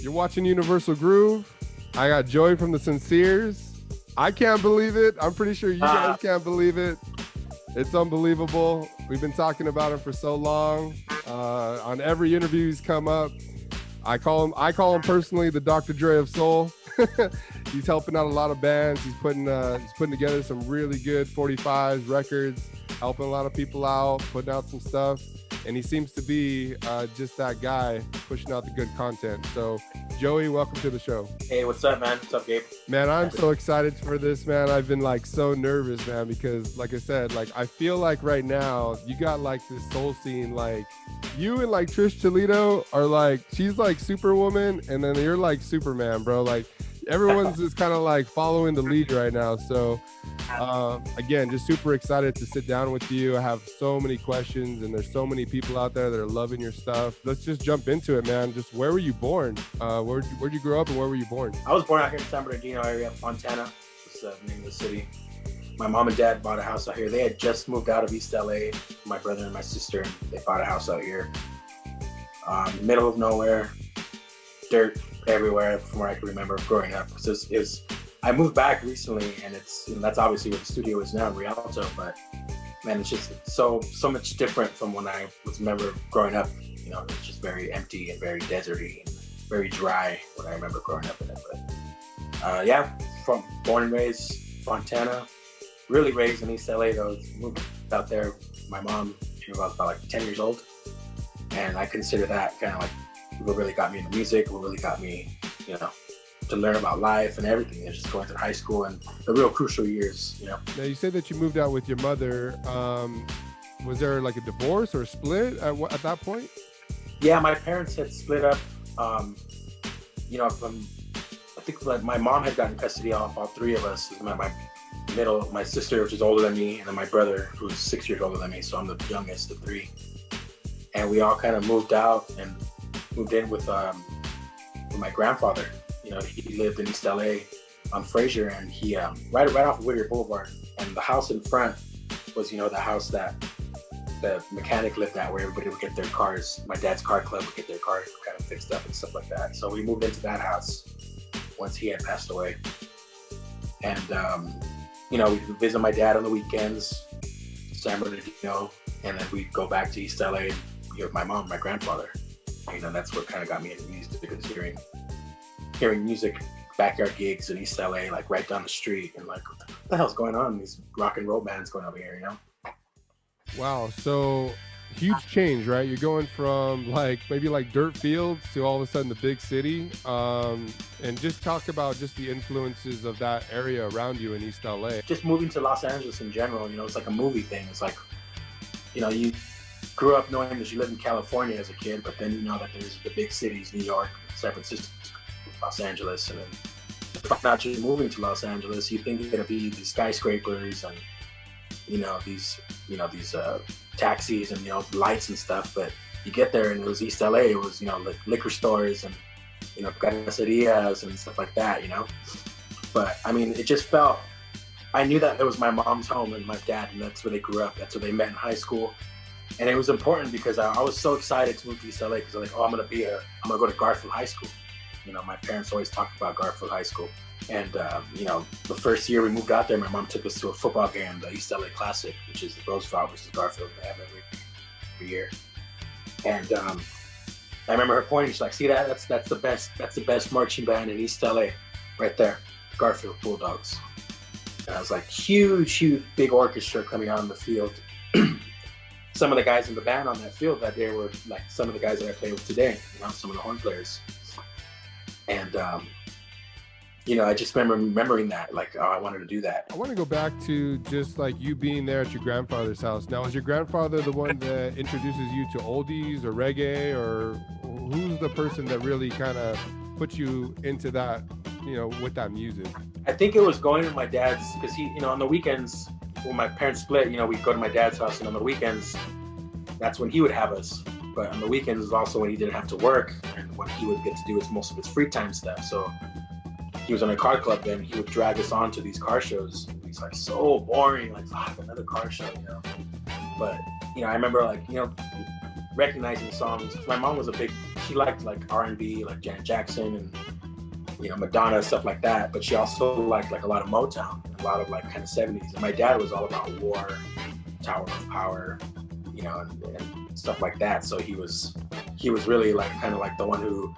You're watching Universal Groove. I got Joey from the Sinceres. I can't believe it. I'm pretty sure you guys can't believe it. It's unbelievable. We've been talking about him for so long. On every interview he's come up. I call him personally the Dr. Dre of soul. He's helping out a lot of bands. He's putting together some really good 45s records, helping a lot of people out, putting out some stuff. And he seems to be just that guy pushing out the good content. So, Joey, welcome to the show. Hey, what's up, man? What's up, Gabe? Man, I'm so excited for this, man. I've been like so nervous, man, because like I said, like I feel like right now you got like this soul scene, like you and like Trish Toledo are like, she's like Superwoman, and then you're like Superman, bro. Like everyone's just kind of like following the lead right now. So again, just super excited to sit down with you. I have so many questions, and there's so many people out there that are loving your stuff. Let's just jump into it, man. Just where were you born? Where'd you grow up, and where were you born? I was born out here in San Bernardino area, Montana. That's the name of the city. My mom and dad bought a house out here. They had just moved out of East LA, my brother and my sister, and they bought a house out here. Middle of nowhere, dirt everywhere from where I can remember growing up. I moved back recently, and that's obviously where the studio is now in Rialto, but man, it's just so much different from when I remember growing up. You know, it's just very empty and very deserty and very dry when I remember growing up in it. But yeah, born and raised Montana, really raised in East LA though. Moved out there, my mom, she was about like 10 years old, and I consider that kind of like what really got me into music, what really got me, you know, to learn about life and everything. It's just going through high school and the real crucial years, you know. Now, you said that you moved out with your mother. Was there like a divorce or a split at that point? Yeah, my parents had split up. You know, I think like my mom had gotten custody of all three of us. My sister, which is older than me, and then my brother, who's 6 years older than me. So I'm the youngest of three. And we all kind of moved out and moved in with my grandfather. You know, he lived in East LA on Fraser, and he right off of Whittier Boulevard. And the house in front was, you know, the house that the mechanic lived at, where everybody would get their cars. My dad's car club would get their cars kind of fixed up and stuff like that. So we moved into that house once he had passed away. And you know, we'd visit my dad on the weekends, San Bernardino, and then we'd go back to East LA and be with my mom, my grandfather. You know, that's what kind of got me into music, because hearing music, backyard gigs in East LA, like right down the street, and like, what the hell's going on? These rock and roll bands going over here, you know? Wow, so huge change, right? You're going from like maybe like dirt fields to all of a sudden the big city. And just talk about just the influences of that area around you in East LA. Just moving to Los Angeles in general, you know, it's like a movie thing. It's like, you know, you grew up knowing that you lived in California as a kid, but then you know that there's the big cities, New York, San Francisco, Los Angeles, and then not just moving to Los Angeles, you think you're gonna be these skyscrapers and these taxis and, you know, lights and stuff, but you get there and it was East LA. It was, you know, like liquor stores and, you know, carnicerias and stuff like that, you know. But I mean, it just felt, I knew that it was my mom's home and my dad, and that's where they grew up. That's where they met in high school. And it was important because I was so excited to move to East LA, because I'm like, oh, I'm gonna go to Garfield High School. You know, my parents always talked about Garfield High School. And, you know, the first year we moved out there, my mom took us to a football game, the East LA Classic, which is the Roosevelt versus Garfield. They have every year. And I remember her pointing, she's like, see that? That's the best marching band in East LA, right there, Garfield Bulldogs. And I was like, huge, big orchestra coming out on the field. Some of the guys in the band on that field that day were like some of the guys that I play with today, you know, some of the horn players. And, you know, I just remember remembering that, like, oh, I wanted to do that. I want to go back to just like you being there at your grandfather's house. Now, is your grandfather the one that introduces you to oldies or reggae, or who's the person that really kind of put you into that, you know, with that music? I think it was going to my dad's, because he, you know, on the weekends, when my parents split, you know, we'd go to my dad's house, and on the weekends, that's when he would have us. But on the weekends is also when he didn't have to work, and when he would get to do most of his free time stuff. So he was on a car club then. He would drag us on to these car shows. It's like so boring, like fuck, another car show, you know. But you know, I remember like, you know, recognizing songs. My mom was she liked like R&B, like Janet Jackson and, you know, Madonna, stuff like that. But she also liked like a lot of Motown, a lot of like kind of 70s. And my dad was all about War, Tower of Power, you know, and stuff like that. So he was really like kind of like the one who,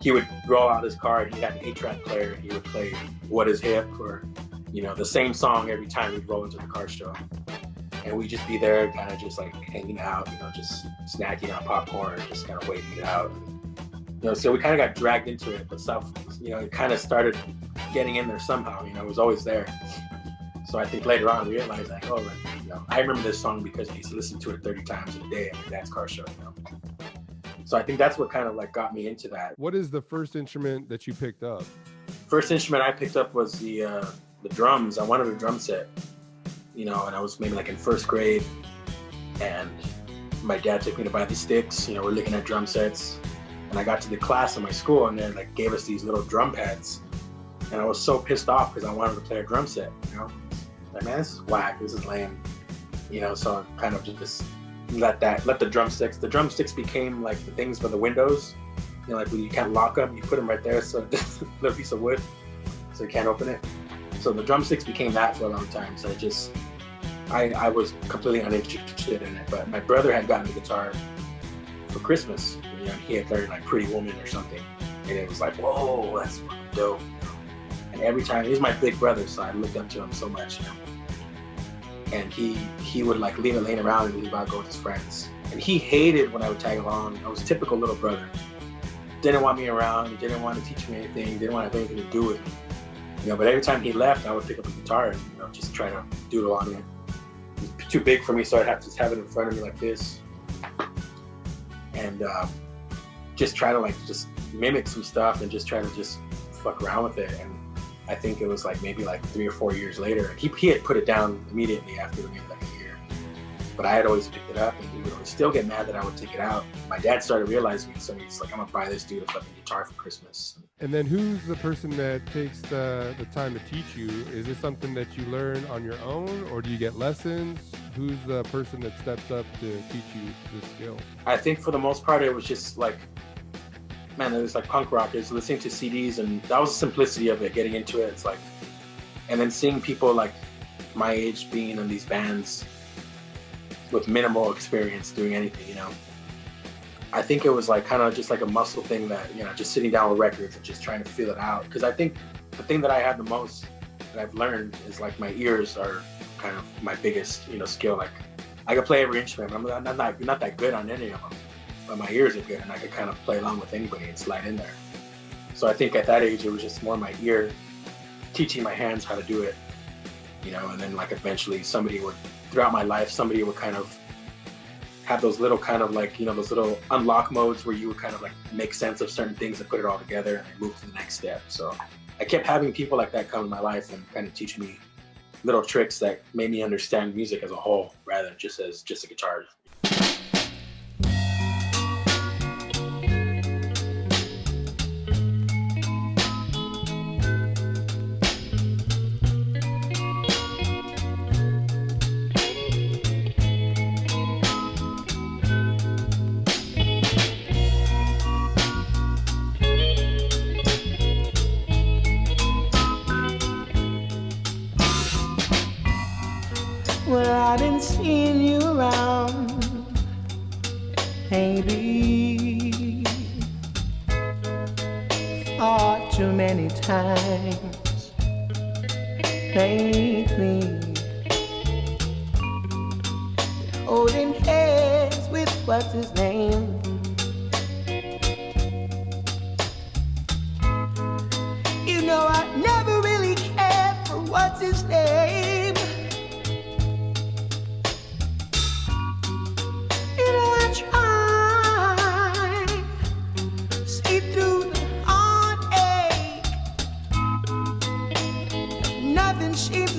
he would roll out his car and he had an 8-track player and he would play What Is Hip, or, you know, the same song every time we'd roll into the car show. And we'd just be there kind of just like hanging out, you know, just snacking on popcorn, just kind of waiting it out. You know, so we kind of got dragged into it, but stuff, you know, it kind of started getting in there somehow, you know, it was always there. So I think later on realized like, oh, like, you know, I remember this song because I used to listen to it 30 times a day at my dad's car show, you know. So I think that's what kind of like got me into that. What is the first instrument that you picked up? First instrument I picked up was the drums. I wanted a drum set, you know, and I was maybe like in first grade, and my dad took me to buy the sticks. You know, we're looking at drum sets, and I got to the class in my school, and they like gave us these little drum pads, and I was so pissed off because I wanted to play a drum set. You know, like, man, this is whack. This is lame. You know, so I kind of just let the drumsticks. The drumsticks became like the things for the windows. You know, like when you can't lock them, you put them right there, so just a little piece of wood, so you can't open it. So the drumsticks became that for a long time. So I was completely uninterested in it. But my brother had gotten a guitar for Christmas. You know, he had learned like Pretty Woman or something, and it was like, whoa, that's fucking dope. And every time, he's my big brother, so I looked up to him so much. You know? And he would like leave it laying around and leave out, go with his friends. And he hated when I would tag along. I was a typical little brother. Didn't want me around, didn't want to teach me anything, didn't want to have anything to do with me. You know, but every time he left, I would pick up a guitar and, you know, just try to doodle on it. It was too big for me, so I'd have to have it in front of me like this. And just try to like just mimic some stuff and just try to just fuck around with it. And I think it was like maybe like 3 or 4 years later. He had put it down immediately after maybe like a year. But I had always picked it up, and he would always still get mad that I would take it out. My dad started realizing it, so he's like, I'm gonna buy this dude a fucking guitar for Christmas. And then who's the person that takes the time to teach you? Is this something that you learn on your own, or do you get lessons? Who's the person that steps up to teach you this skill? I think for the most part, it was just like, man, it was like punk rock. It was listening to CDs, and that was the simplicity of it, getting into it. It's like, and then seeing people like my age being in these bands with minimal experience doing anything, you know. I think it was like kind of just like a muscle thing that, you know, just sitting down with records and just trying to feel it out. Because I think the thing that I had the most that I've learned is like my ears are kind of my biggest, you know, skill. Like I can play every instrument, but I'm not that good on any of them. But my ears are good, and I could kind of play along with anybody and slide in there. So I think at that age, it was just more my ear teaching my hands how to do it, you know. And then like eventually throughout my life, somebody would kind of have those little kind of like, you know, those little unlock modes where you would kind of like make sense of certain things and put it all together and move to the next step. So I kept having people like that come in my life and kind of teach me little tricks that made me understand music as a whole rather than just as just a guitar. Well, I've been seeing you around, maybe far too many times lately, holding hands with what's his name. You know I never really cared for what's his name.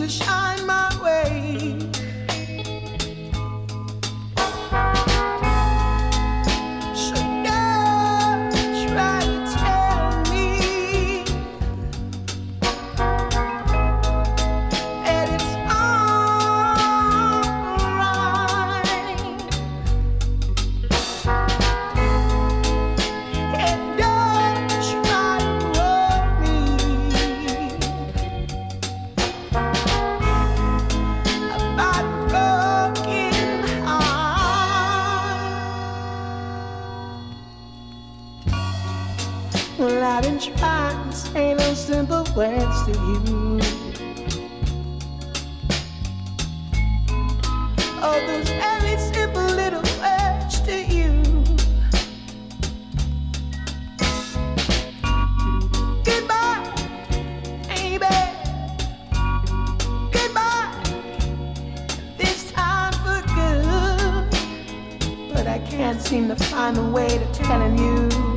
Shine my way. Should never try to tell me words to you. Oh, those very simple little words to you. Goodbye, baby. Goodbye. This time for good. But I can't seem to find a way to telling you.